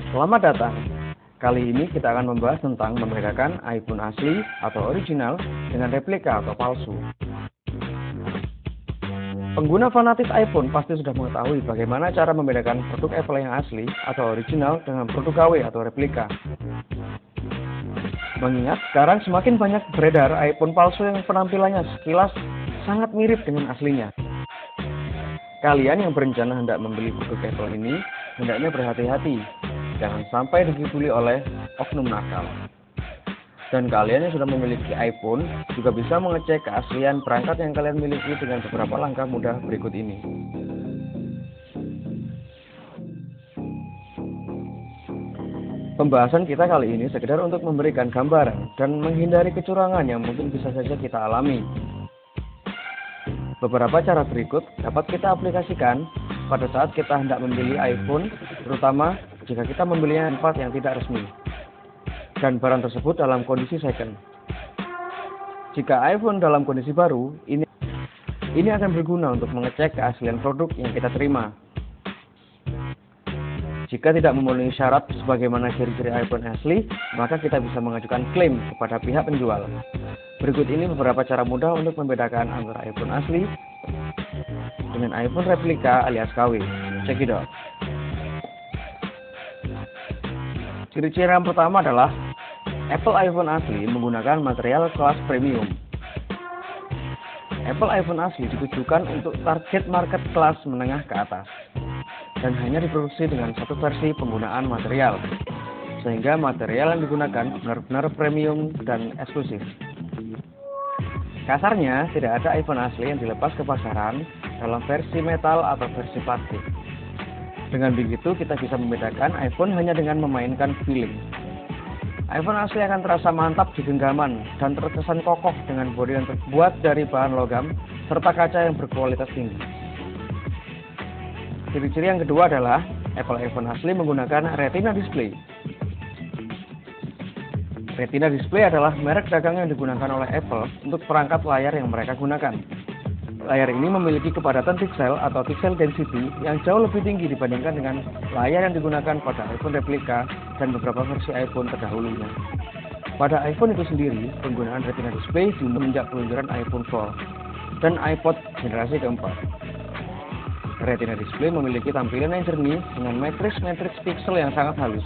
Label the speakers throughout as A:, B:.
A: Selamat datang. Kali ini kita akan membahas tentang membedakan iPhone asli atau original dengan replika atau palsu. Pengguna fanatis iPhone pasti sudah mengetahui bagaimana cara membedakan produk Apple yang asli atau original dengan produk KW atau replika. Mengingat sekarang semakin banyak beredar iPhone palsu yang penampilannya sekilas sangat mirip dengan aslinya. Kalian yang berencana hendak membeli produk Apple ini hendaknya berhati-hati. Jangan sampai dikibuli oleh oknum nakal. Dan kalian yang sudah memiliki iPhone juga bisa mengecek keaslian perangkat yang kalian miliki dengan beberapa langkah mudah berikut ini. Pembahasan kita kali ini sekedar untuk memberikan gambaran dan menghindari kecurangan yang mungkin bisa saja kita alami. Beberapa cara berikut dapat kita aplikasikan pada saat kita hendak membeli iPhone, terutama jika kita membelinya di tempat yang tidak resmi dan barang tersebut dalam kondisi second. Jika iPhone dalam kondisi baru, ini akan berguna untuk mengecek keaslian produk yang kita terima. Jika tidak memenuhi syarat sebagaimana ciri-ciri iPhone asli, maka kita bisa mengajukan klaim kepada pihak penjual. Berikut ini beberapa cara mudah untuk membedakan antara iPhone asli dengan iPhone replika alias KW. Check it out. Ciri-ciri yang pertama adalah Apple iPhone asli menggunakan material kelas premium. Apple iPhone asli ditujukan untuk target market kelas menengah ke atas dan hanya diproduksi dengan satu versi penggunaan material, sehingga material yang digunakan benar-benar premium dan eksklusif. Kasarnya, tidak ada iPhone asli yang dilepas ke pasaran dalam versi metal atau versi plastik. Dengan begitu, kita bisa membedakan iPhone hanya dengan memainkan feeling. iPhone asli akan terasa mantap di genggaman dan terkesan kokoh dengan bodi yang terbuat dari bahan logam serta kaca yang berkualitas tinggi. Ciri-ciri yang kedua adalah Apple iPhone asli menggunakan Retina display. Retina display adalah merek dagang yang digunakan oleh Apple untuk perangkat layar yang mereka gunakan. Layar ini memiliki kepadatan pixel atau pixel density yang jauh lebih tinggi dibandingkan dengan layar yang digunakan pada iPhone replika dan beberapa versi iPhone terdahulunya. Pada iPhone itu sendiri, penggunaan Retina display semenjak peluncuran iPhone 4 dan iPod generasi keempat. Retina display memiliki tampilan yang jernih dengan matriks-matriks pixel yang sangat halus.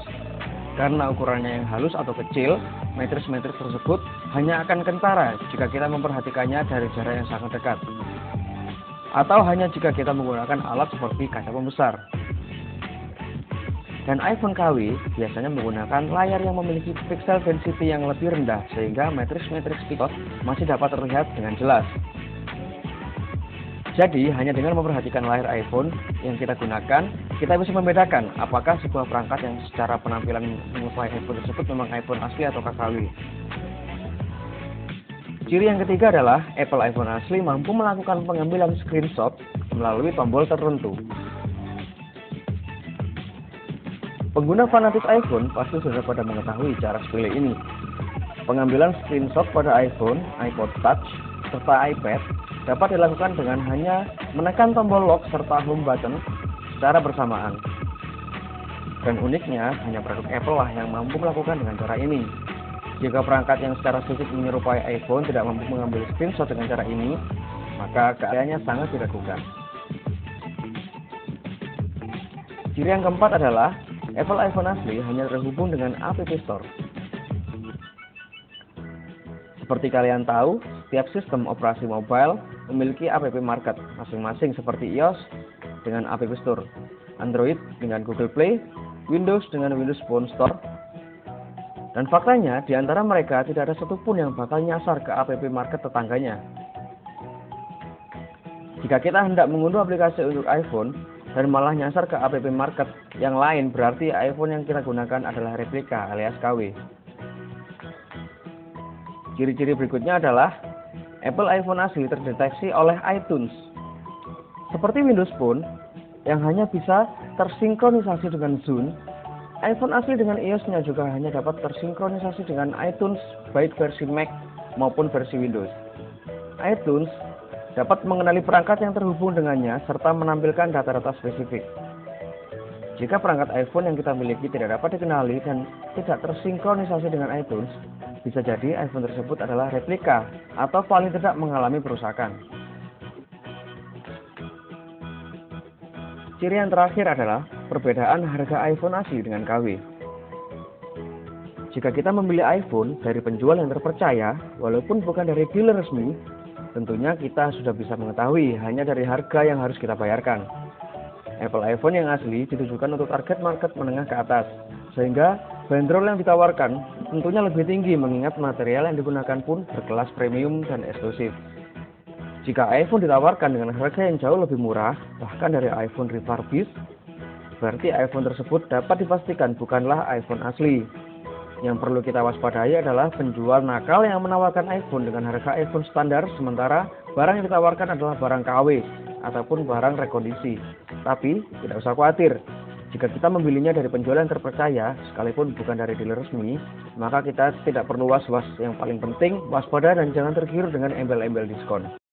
A: Karena ukurannya yang halus atau kecil, matriks-matriks tersebut hanya akan kentara jika kita memperhatikannya dari jarak yang sangat dekat, atau hanya jika kita menggunakan alat seperti kaca pembesar. Dan iPhone KW biasanya menggunakan layar yang memiliki pixel density yang lebih rendah, sehingga matriks-matriks pixel masih dapat terlihat dengan jelas. Jadi, hanya dengan memperhatikan layar iPhone yang kita gunakan, kita bisa membedakan apakah sebuah perangkat yang secara penampilan menyerupai iPhone tersebut memang iPhone asli atau KW. Ciri yang ketiga adalah Apple iPhone asli mampu melakukan pengambilan screenshot melalui tombol tertentu. Pengguna fanatis iPhone pasti sudah pada mengetahui cara sepele ini. Pengambilan screenshot pada iPhone, iPod Touch, serta iPad dapat dilakukan dengan hanya menekan tombol lock serta home button secara bersamaan. Dan uniknya, hanya produk Apple lah yang mampu melakukan dengan cara ini. Jika perangkat yang secara fisik menyerupai iPhone tidak mampu mengambil screenshot dengan cara ini, maka keahliannya sangat diragukan. Ciri yang keempat adalah Apple iPhone asli hanya terhubung dengan App Store. Seperti kalian tahu, setiap sistem operasi mobile memiliki App Market masing-masing seperti iOS dengan App Store, Android dengan Google Play, Windows dengan Windows Phone Store. Dan faktanya, di antara mereka tidak ada satupun yang bakal nyasar ke App Market tetangganya. Jika kita hendak mengunduh aplikasi untuk iPhone dan malah nyasar ke App Market yang lain, berarti iPhone yang kita gunakan adalah replika alias KW. Ciri-ciri berikutnya adalah Apple iPhone asli terdeteksi oleh iTunes. Seperti Windows Phone yang hanya bisa tersinkronisasi dengan Zune, iPhone asli dengan iOS-nya juga hanya dapat tersinkronisasi dengan iTunes baik versi Mac maupun versi Windows. iTunes dapat mengenali perangkat yang terhubung dengannya serta menampilkan data-data spesifik. Jika perangkat iPhone yang kita miliki tidak dapat dikenali dan tidak tersinkronisasi dengan iTunes, bisa jadi iPhone tersebut adalah replika atau paling tidak mengalami perusakan. Ciri yang terakhir adalah perbedaan harga iPhone asli dengan KW. Jika kita membeli iPhone dari penjual yang terpercaya, walaupun bukan dari dealer resmi, tentunya kita sudah bisa mengetahui hanya dari harga yang harus kita bayarkan. Apple iPhone yang asli ditujukan untuk target market menengah ke atas, sehingga bandrol yang ditawarkan tentunya lebih tinggi mengingat material yang digunakan pun berkelas premium dan eksklusif. Jika iPhone ditawarkan dengan harga yang jauh lebih murah, bahkan dari iPhone refurbished, berarti iPhone tersebut dapat dipastikan bukanlah iPhone asli. Yang perlu kita waspadai adalah penjual nakal yang menawarkan iPhone dengan harga iPhone standar, sementara barang yang ditawarkan adalah barang KW ataupun barang rekondisi. Tapi tidak usah khawatir, jika kita membelinya dari penjual yang terpercaya, sekalipun bukan dari dealer resmi, maka kita tidak perlu was-was. Yang paling penting waspada dan jangan tergiur dengan embel-embel diskon.